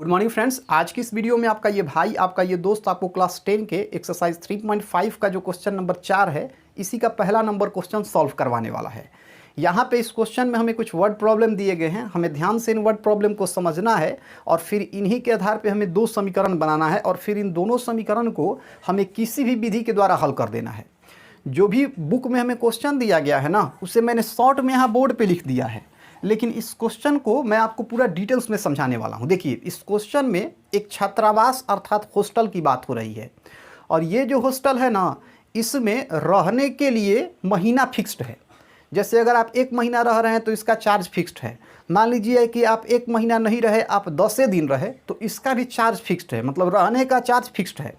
Good morning friends. आज की इस वीडियो में आपका ये भाई, आपका ये दोस्त आपको क्लास 10 के एक्सरसाइज 3.5 का जो क्वेश्चन नंबर 4 है, इसी का पहला नंबर क्वेश्चन सॉल्व करवाने वाला है। यहाँ पे इस क्वेश्चन में हमें कुछ वर्ड प्रॉब्लम दिए गए हैं, हमें ध्यान से इन वर्ड प्रॉब्लम को समझना है और फिर इन्हीं के आधार पे हमें दो समीकरण बनाना है और फिर इन दोनों समीकरण को हमें किसी भी विधि के द्वारा हल कर देना है। जो भी बुक में हमें क्वेश्चन दिया गया है ना, उसे मैंने शॉर्ट में यहाँ बोर्ड पे लिख दिया है, लेकिन इस क्वेश्चन को मैं आपको पूरा डिटेल्स में समझाने वाला हूँ। देखिए, इस क्वेश्चन में एक छात्रावास अर्थात हॉस्टल की बात हो रही है और ये जो हॉस्टल है ना, इसमें रहने के लिए महीना फिक्स्ड है। जैसे अगर आप 1 महीना रह रहे हैं तो इसका चार्ज फिक्स्ड है। मान लीजिए कि आप 1 महीना नहीं रहे, आप 10 दिन रहे, तो इसका भी चार्ज फिक्स्ड है, मतलब रहने का चार्ज फिक्स्ड है।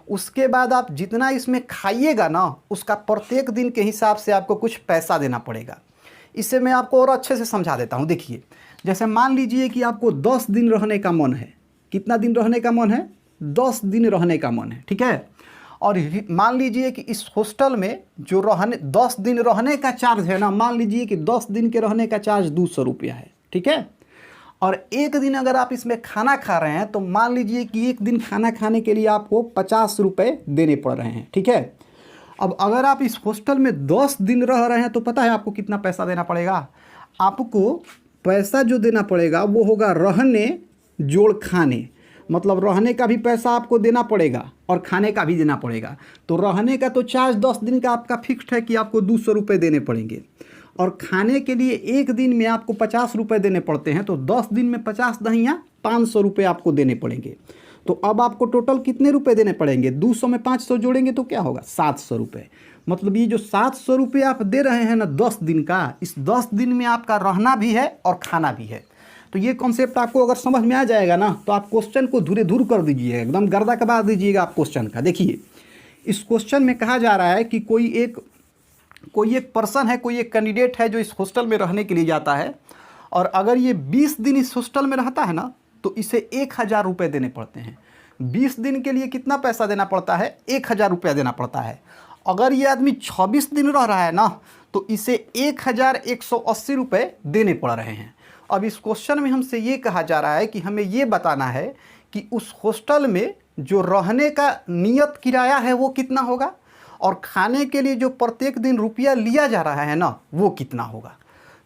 उसके बाद आप जितना इसमें खाइएगा ना, उसका प्रत्येक दिन के हिसाब से आपको कुछ पैसा देना पड़ेगा। इसे मैं आपको और अच्छे से समझा देता हूँ। देखिए, जैसे मान लीजिए कि आपको 10 दिन रहने का मन है। कितना दिन रहने का मन है? 10 दिन रहने का मन है, ठीक है। और मान लीजिए कि इस हॉस्टल में जो 10 दिन रहने का चार्ज है ना, मान लीजिए कि 10 दिन के रहने का चार्ज 200 रुपया है, ठीक है। और एक दिन अगर आप इसमें खाना खा रहे हैं तो मान लीजिए कि एक दिन खाना खाने के लिए आपको 50 रुपये देने पड़ रहे हैं, ठीक है। अब अगर आप इस हॉस्टल में 10 दिन रह रहे हैं तो पता है आपको कितना पैसा देना पड़ेगा? आपको पैसा जो देना पड़ेगा वो होगा रहने जोड़ खाने, मतलब रहने का भी पैसा आपको देना पड़ेगा और खाने का भी देना पड़ेगा। तो रहने का तो चार्ज 10 दिन का आपका फिक्स्ड है कि आपको 200 रुपये देने पड़ेंगे और खाने के लिए एक दिन में आपको 50 रुपये देने पड़ते हैं। तो 10 दिन में 50 दहिया 500 रुपये आपको देने पड़ेंगे। तो अब आपको टोटल कितने रुपए देने पड़ेंगे? 200 में 500 जोड़ेंगे तो क्या होगा? 700 रुपये। मतलब ये जो 700 रुपये आप दे रहे हैं ना 10 दिन का, इस 10 दिन में आपका रहना भी है और खाना भी है। तो ये कॉन्सेप्ट आपको अगर समझ में आ जाएगा ना, तो आप क्वेश्चन को धूरे धूर कर दीजिए, एकदम गर्दा कबा दीजिएगा आप क्वेश्चन का। देखिए, इस क्वेश्चन में कहा जा रहा है कि कोई एक पर्सन है, कोई एक कैंडिडेट है जो इस हॉस्टल में रहने के लिए जाता है और अगर ये 20 दिन इस हॉस्टल में रहता है ना, तो इसे 1000 रुपये देने पड़ते हैं। 20 दिन के लिए कितना पैसा देना पड़ता है? 1000 रुपया देना पड़ता है। अगर ये आदमी 26 दिन रह रहा है ना, तो इसे 1180 रुपये देने पड़ रहे हैं। अब इस क्वेश्चन में हमसे ये कहा जा रहा है कि हमें ये बताना है कि उस हॉस्टल में जो रहने का नियत किराया है वो कितना होगा और खाने के लिए जो प्रत्येक दिन रुपया लिया जा रहा है ना, वो कितना होगा।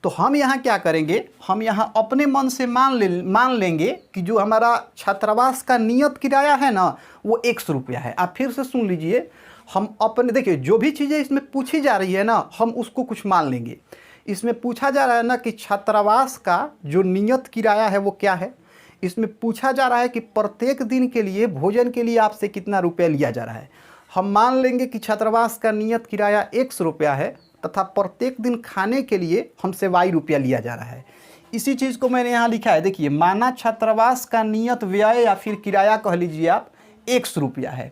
तो हम यहाँ क्या करेंगे, हम यहाँ अपने मन से मान लेंगे कि जो हमारा छात्रावास का नियत किराया है ना, वो 100 रुपया है। आप फिर से सुन लीजिए, हम अपने, देखिए जो भी चीज़ें इसमें पूछी जा रही है ना, हम उसको कुछ मान लेंगे। इसमें पूछा जा रहा है ना कि छात्रावास का जो नियत किराया है वो क्या है। इसमें पूछा जा रहा है कि प्रत्येक दिन के लिए भोजन के लिए आपसे कितना रुपया लिया जा रहा है। हम मान लेंगे कि छात्रावास का नियत किराया 100 रुपया है तथा प्रत्येक दिन खाने के लिए हमसे y रुपया लिया जा रहा है। इसी चीज़ को मैंने यहाँ लिखा है। देखिए, माना छात्रावास का नियत व्यय या फिर किराया कह लीजिए आप 100 रुपया है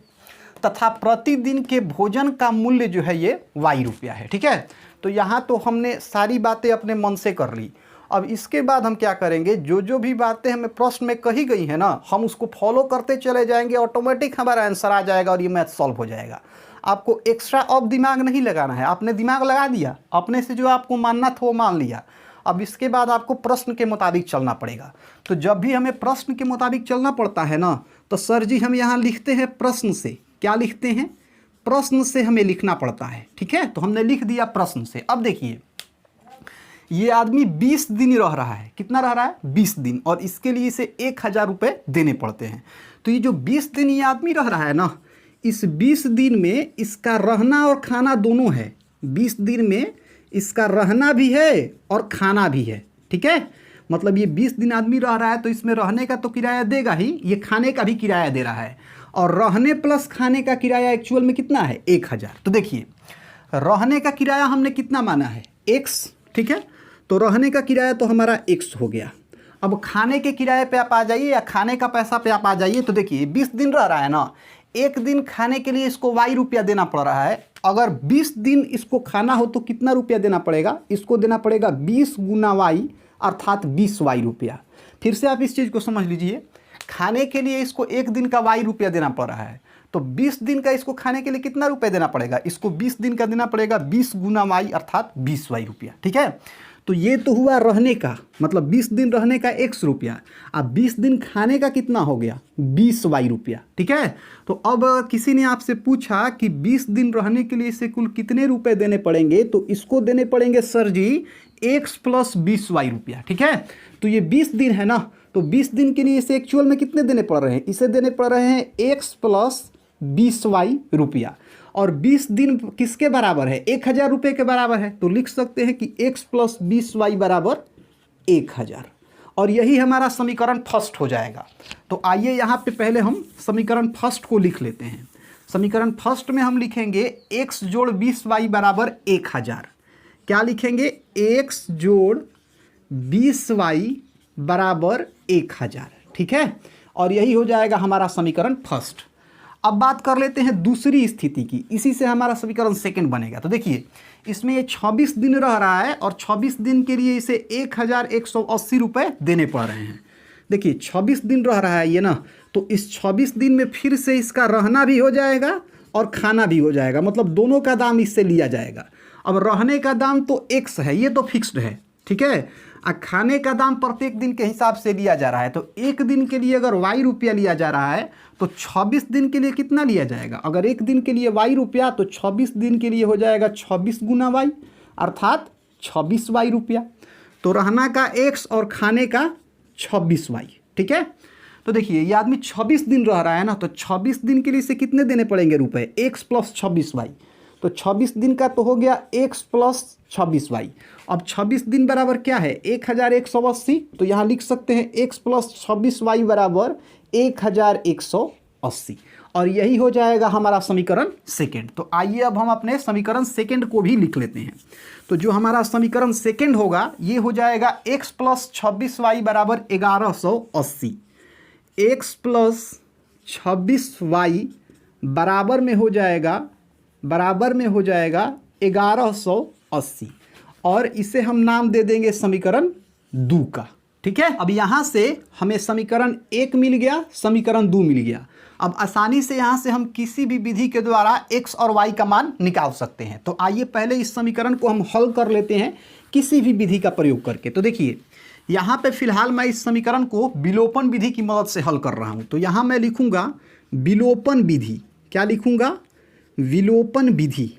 तथा प्रतिदिन के भोजन का मूल्य जो है ये y रुपया है, ठीक है। तो यहाँ तो हमने सारी बातें अपने मन से कर ली। अब इसके बाद हम क्या करेंगे, जो भी बातें हमें प्रश्न में कही गई है ना, हम उसको फॉलो करते चले जाएंगे, ऑटोमेटिक हमारा आंसर आ जाएगा और ये मैथ सॉल्व हो जाएगा। आपको एक्स्ट्रा अब दिमाग नहीं लगाना है, आपने दिमाग लगा दिया, अपने से जो आपको मानना था वो मान लिया। अब इसके बाद आपको प्रश्न के मुताबिक चलना पड़ेगा। तो जब भी हमें प्रश्न के मुताबिक चलना पड़ता है ना, तो सर जी हम यहाँ लिखते हैं प्रश्न से। क्या लिखते हैं? प्रश्न से हमें लिखना पड़ता है, ठीक है। तो हमने लिख दिया प्रश्न से। अब देखिए, ये आदमी 20 दिन रह रहा है। कितना रह रहा है? 20 दिन। और इसके लिए इसे 1000 रुपये देने पड़ते हैं। तो ये जो 20 दिन ये आदमी रह रहा है ना, इस 20 दिन में इसका रहना और खाना दोनों है। 20 दिन में इसका रहना भी है और खाना भी है, ठीक है। मतलब ये 20 दिन आदमी रह रहा है तो इसमें रहने का तो किराया देगा ही, ये खाने का भी किराया दे रहा है। और रहने प्लस खाने का किराया एक्चुअल में कितना है? 1000। तो देखिए, रहने का किराया हमने कितना माना है? x, ठीक है। तो रहने का किराया तो हमारा x हो गया। अब खाने के किराए पे आप आ जाइए या खाने का पैसा पे आप आ जाइए। तो देखिए, 20 दिन रह रहा है ना, एक दिन खाने के लिए इसको y रुपया देना पड़ रहा है। अगर 20 दिन इसको खाना हो तो कितना रुपया देना पड़ेगा? इसको देना पड़ेगा 20 गुना y अर्थात 20 y रुपया। फिर से आप इस चीज़ को समझ लीजिए, खाने के लिए इसको एक दिन का y रुपया देना पड़ रहा है, तो 20 दिन का इसको खाने के लिए कितना रुपया देना पड़ेगा? इसको 20 दिन का देना पड़ेगा 20 गुना y अर्थात 20 y रुपया, ठीक है। तो ये तो हुआ रहने का, मतलब 20 दिन रहने का x रुपया। अब 20 दिन खाने का कितना हो गया, 20y रुपया। ठीक है, तो अब किसी ने आपसे पूछा कि 20 दिन रहने के लिए इसे कुल कितने रुपए देने पड़ेंगे, तो इसको देने पड़ेंगे सर जी x प्लस 20y रुपया। ठीक है, तो ये 20 दिन है ना, तो 20 दिन के लिए इसे एक्चुअल में कितने देने पड़ रहे हैं, इसे देने पड़ रहे हैं x प्लस 20y रुपया। और 20 दिन किसके बराबर है, 1000 रुपये के बराबर है, तो लिख सकते हैं कि x प्लस 20y बराबर 1000। और यही हमारा समीकरण फर्स्ट हो जाएगा। तो आइए यहाँ पे पहले हम समीकरण फर्स्ट को लिख लेते हैं। समीकरण फर्स्ट में हम लिखेंगे x जोड़ 20y बराबर 1000। क्या लिखेंगे, x जोड़ 20y बराबर 1000। ठीक है, और यही हो जाएगा हमारा समीकरण फर्स्ट। अब बात कर लेते हैं दूसरी स्थिति की, इसी से हमारा समीकरण सेकंड बनेगा। तो देखिए इसमें ये 26 दिन रह रहा है और 26 दिन के लिए इसे 1180 रुपये देने पड़ रहे हैं। देखिए 26 दिन रह रहा है ये ना, तो इस 26 दिन में फिर से इसका रहना भी हो जाएगा और खाना भी हो जाएगा, मतलब दोनों का दाम इससे लिया जाएगा। अब रहने का दाम तो x है, ये तो फिक्स्ड है। ठीक है, खाने का दाम प्रत्येक दिन के हिसाब से लिया जा रहा है। तो एक दिन के लिए अगर y रुपया लिया जा रहा है तो 26 दिन के लिए कितना लिया जाएगा, अगर एक दिन के लिए y रुपया तो 26 दिन के लिए हो जाएगा 26 गुना y, अर्थात 26y रुपया। तो रहना का x और खाने का 26y। ठीक है, तो देखिए ये आदमी 26 दिन रह रहा है ना, तो 26 दिन के लिए इसे कितने देने पड़ेंगे रुपए, x प्लस 26y। तो 26 दिन का तो हो गया x प्लस 26y। अब 26 दिन बराबर क्या है, 1180। तो यहाँ लिख सकते हैं x प्लस 26y बराबर 1180, और यही हो जाएगा हमारा समीकरण सेकंड। तो आइए अब हम अपने समीकरण सेकंड को भी लिख लेते हैं। तो जो हमारा समीकरण सेकंड होगा ये हो जाएगा x प्लस 26y बराबर 1180। x प्लस 26y बराबर में हो जाएगा 1180, और इसे हम नाम दे देंगे समीकरण 2 का। ठीक है, अब यहाँ से हमें समीकरण 1 मिल गया, समीकरण 2 मिल गया। अब आसानी से यहाँ से हम किसी भी विधि के द्वारा x और y का मान निकाल सकते हैं। तो आइए पहले इस समीकरण को हम हल कर लेते हैं किसी भी विधि का प्रयोग करके। तो देखिए यहाँ पे फिलहाल मैं इस समीकरण को विलोपन विधि की मदद से हल कर रहा हूँ। तो यहाँ मैं लिखूँगा विलोपन विधि। क्या लिखूँगा, विलोपन विधि।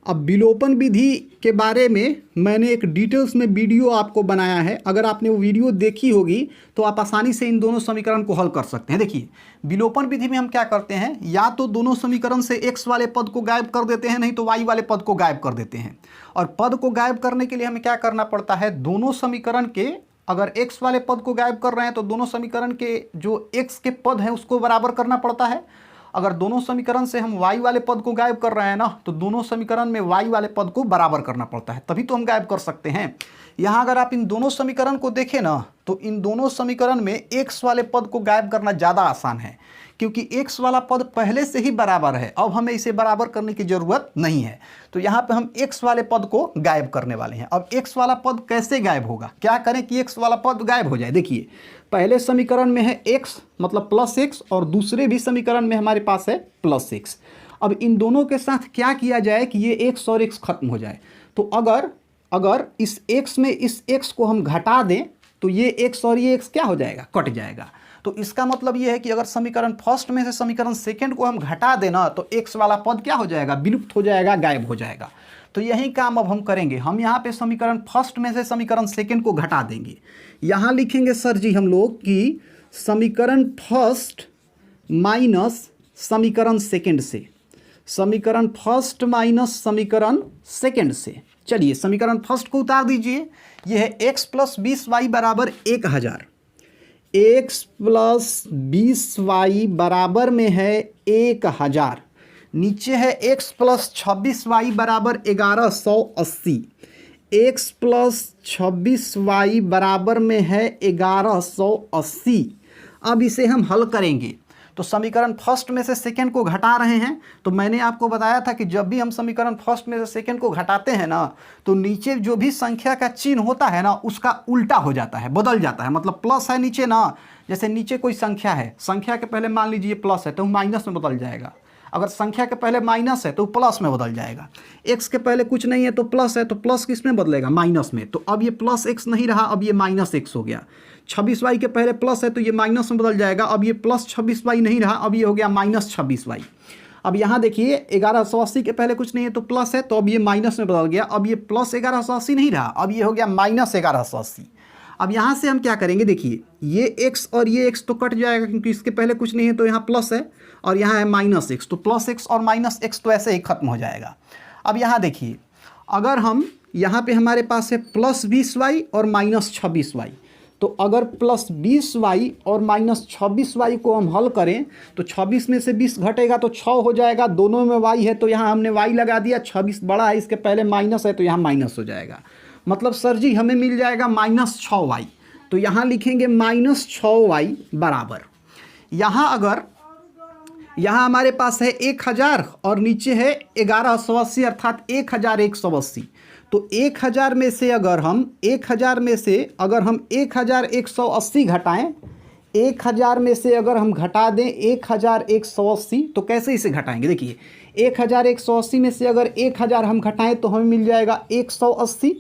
अब विलोपन विधि के बारे में मैंने एक डिटेल्स में वीडियो आपको बनाया है, अगर आपने वो वीडियो देखी होगी तो आप आसानी से इन दोनों समीकरण को हल कर सकते हैं। देखिए विलोपन विधि में हम क्या करते हैं, या तो दोनों समीकरण से x वाले पद को गायब कर देते हैं, नहीं तो y वाले पद को गायब कर देते हैं। और पद को गायब करने के लिए हमें क्या करना पड़ता है, दोनों समीकरण के अगर x वाले पद को गायब कर रहे हैं तो दोनों समीकरण के जो x के पद हैं उसको बराबर करना पड़ता है। अगर दोनों समीकरण से हम y वाले पद को गायब कर रहे हैं ना, तो दोनों समीकरण में y वाले पद को बराबर करना पड़ता है, तभी तो हम गायब कर सकते हैं। यहाँ अगर आप इन दोनों समीकरण को देखें ना, तो इन दोनों समीकरण में x वाले पद को गायब करना ज़्यादा आसान है, क्योंकि x वाला पद पहले से ही बराबर है, अब हमें इसे बराबर करने की ज़रूरत नहीं है। तो यहाँ पे हम x वाले पद को गायब करने वाले हैं। अब x वाला पद कैसे गायब होगा, क्या करें कि x वाला पद गायब हो जाए। देखिए पहले समीकरण में है x मतलब प्लस x, और दूसरे भी समीकरण में हमारे पास है प्लस x। अब इन दोनों के साथ क्या किया जाए कि ये x और x खत्म हो जाए। तो अगर इस x में इस x को हम घटा दें तो ये x और ये x क्या हो जाएगा, कट जाएगा। तो इसका मतलब ये है कि अगर समीकरण फर्स्ट में से समीकरण सेकंड को हम घटा देना तो x वाला पद क्या हो जाएगा, विलुप्त हो जाएगा, गायब हो जाएगा। तो यही काम अब हम करेंगे, हम यहाँ पे समीकरण फर्स्ट में से समीकरण सेकंड को घटा देंगे। यहाँ लिखेंगे सर जी हम लोग कि समीकरण फर्स्ट माइनस समीकरण सेकंड से, समीकरण फर्स्ट माइनस समीकरण सेकंड से। चलिए समीकरण फर्स्ट को उतार दीजिए, यह है x प्लस 20y बराबर 1000। x प्लस 20y बराबर में है 1000। नीचे है x प्लस 26y बराबर 1180। x प्लस 26y बराबर में है 1180। अब इसे हम हल करेंगे। तो समीकरण फर्स्ट में से सेकंड को घटा रहे हैं। तो मैंने आपको बताया था कि जब भी हम समीकरण फर्स्ट में से सेकंड को घटाते हैं ना, तो नीचे जो भी संख्या का चिन्ह होता है ना उसका उल्टा हो जाता है, बदल जाता है। मतलब प्लस है नीचे ना, जैसे नीचे कोई संख्या है, संख्या के पहले मान लीजिए प्लस है तो माइनस में बदल जाएगा। अगर संख्या के पहले माइनस है तो प्लस में बदल जाएगा, एक्स के पहले कुछ नहीं है तो प्लस है, तो प्लस किस में बदलेगा, माइनस में। तो अब ये प्लस एक्स नहीं रहा, अब ये माइनस एक्स हो गया। 26y के पहले प्लस है तो ये माइनस में बदल जाएगा, अब ये प्लस 26y नहीं रहा, अब ये हो गया माइनस 26y। अब यहाँ देखिए 1180 के पहले कुछ नहीं है तो प्लस है, तो अब ये माइनस में बदल गया, अब ये प्लस 1180 नहीं रहा, अब ये हो गया माइनस 1180। अब यहाँ से हम क्या करेंगे, देखिए ये x और ये x तो कट जाएगा क्योंकि इसके पहले कुछ नहीं है, तो यहाँ प्लस है और यहाँ है माइनस एक्स, तो प्लस एक्स और माइनस एक्स तो ऐसे ही खत्म हो जाएगा। अब यहाँ देखिए अगर हम यहाँ पे हमारे पास है प्लस 20y और माइनस 26y, तो अगर प्लस 20y और माइनस 26y को हम हल करें तो 26 में से 20 घटेगा तो 6 हो जाएगा, दोनों में y है तो यहाँ हमने y लगा दिया, 26 बड़ा है इसके पहले माइनस है तो यहाँ माइनस हो जाएगा। मतलब सर जी हमें मिल जाएगा माइनस 6y, तो यहाँ लिखेंगे माइनस 6y बराबर, यहाँ अगर यहाँ हमारे पास है 1000 और नीचे है 1180 अर्थात 1180, तो 1000 में से अगर हम 1180 घटाएं, 1000 में से अगर हम घटा दें 1180, तो कैसे इसे घटाएंगे, देखिए 1180 में से अगर 1000 हम घटाएं तो हमें मिल जाएगा 180।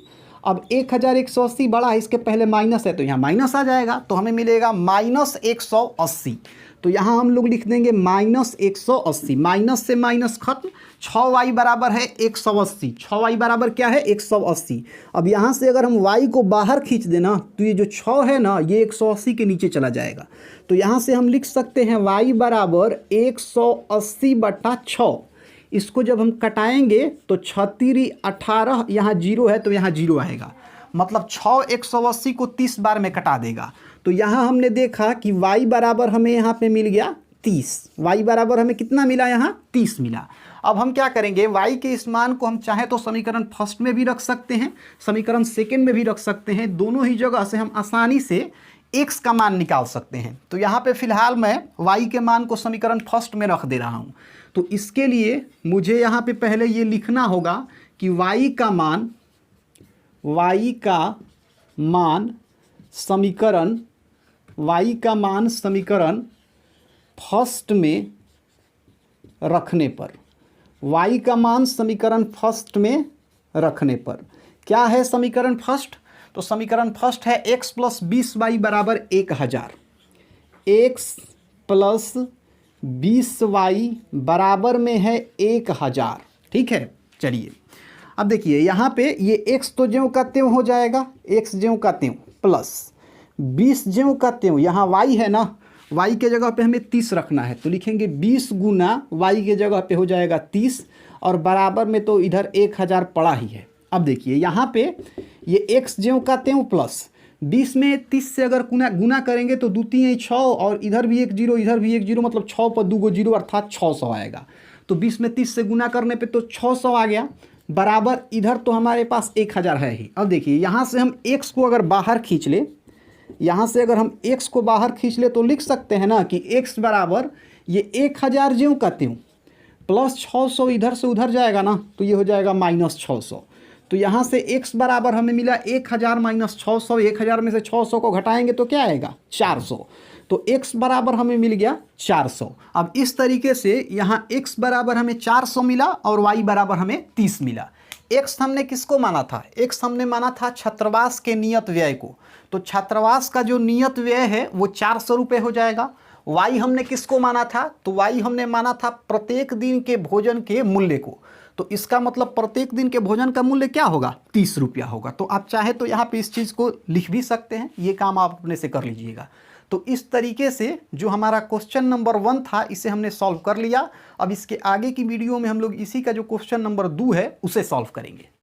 अब 1180 बड़ा है, इसके पहले माइनस है तो यहाँ माइनस आ जाएगा, तो हमें मिलेगा माइनस 180। तो यहाँ हम लोग लिख देंगे माइनस 180, माइनस से माइनस खत्म, 6y बराबर है 180, 6y बराबर क्या है 180। अब यहाँ से अगर हम y को बाहर खींच देना तो ये जो 6 है ना ये 180 के नीचे चला जाएगा, तो यहाँ से हम लिख सकते हैं y बराबर 180/6। इसको जब हम कटाएंगे तो 6×3 18, यहाँ 0 है तो यहाँ 0 आएगा, मतलब 6 180 को 30 बार में कटा देगा। तो यहाँ हमने देखा कि y बराबर हमें यहाँ पे मिल गया 30, y बराबर हमें कितना मिला, यहाँ 30 मिला। अब हम क्या करेंगे, y के इस मान को हम चाहे तो समीकरण फर्स्ट में भी रख सकते हैं, समीकरण सेकंड में भी रख सकते हैं, दोनों ही जगह से हम आसानी से x का मान निकाल सकते हैं। तो यहाँ पे फिलहाल मैं y के मान को समीकरण फर्स्ट में रख दे रहा हूँ। तो इसके लिए मुझे यहाँ पे पहले ये लिखना होगा कि y का मान समीकरण फर्स्ट में रखने पर, y का मान समीकरण फर्स्ट में रखने पर क्या है समीकरण फर्स्ट, तो समीकरण फर्स्ट है x प्लस 20y बराबर 1000, x प्लस 20y बराबर में है 1000, ठीक है। चलिए अब देखिए यहाँ पे ये x तो ज्यों का त्यों हो जाएगा, x ज्यों का त्यों, प्लस 20 ज्यों का त्यों, यहाँ y है ना, y के जगह पे हमें 30 रखना है, तो लिखेंगे 20 गुना y के जगह पे हो जाएगा 30 और बराबर में तो इधर 1000 पड़ा ही है। अब देखिए यहाँ पे ये x ज्यों का त्यों प्लस 20 में 30 से अगर गुना करेंगे तो 2 3 6 और इधर भी 1 0 इधर भी 1 0, मतलब 6 पर 2 0 अर्थात 600 आएगा। तो 20 में 30 से गुना करने पे तो 600 आ गया, बराबर इधर तो हमारे पास 1000 है ही। अब देखिए यहाँ से हम x को अगर बाहर खींच ले, यहाँ से अगर हम x को बाहर खींच ले तो लिख सकते हैं ना कि x बराबर ये 1000 ज्यों का त्यों प्लस 600 इधर से उधर जाएगा ना, तो ये हो जाएगा माइनस 600। तो यहाँ से x बराबर हमें मिला 1000 माइनस 600, 1000 में से 600 को घटाएंगे तो क्या आएगा 400, तो x बराबर हमें मिल गया 400। अब इस तरीके से यहाँ x बराबर हमें 400 मिला और y बराबर हमें 30 मिला। x हमने किसको माना था, x हमने माना था छात्रावास के नियत व्यय को, तो छात्रावास का जो नियत व्यय है वो 400 रुपये हो जाएगा। y हमने किसको माना था, तो y हमने माना था प्रत्येक दिन के भोजन के मूल्य को, तो इसका मतलब प्रत्येक दिन के भोजन का मूल्य क्या होगा 30 रुपया होगा। तो आप चाहे तो यहाँ पे इस चीज़ को लिख भी सकते हैं, ये काम आप अपने से कर लीजिएगा। तो इस तरीके से जो हमारा क्वेश्चन नंबर 1 था इसे हमने सॉल्व कर लिया। अब इसके आगे की वीडियो में हम लोग इसी का जो क्वेश्चन नंबर 2 है उसे सॉल्व करेंगे।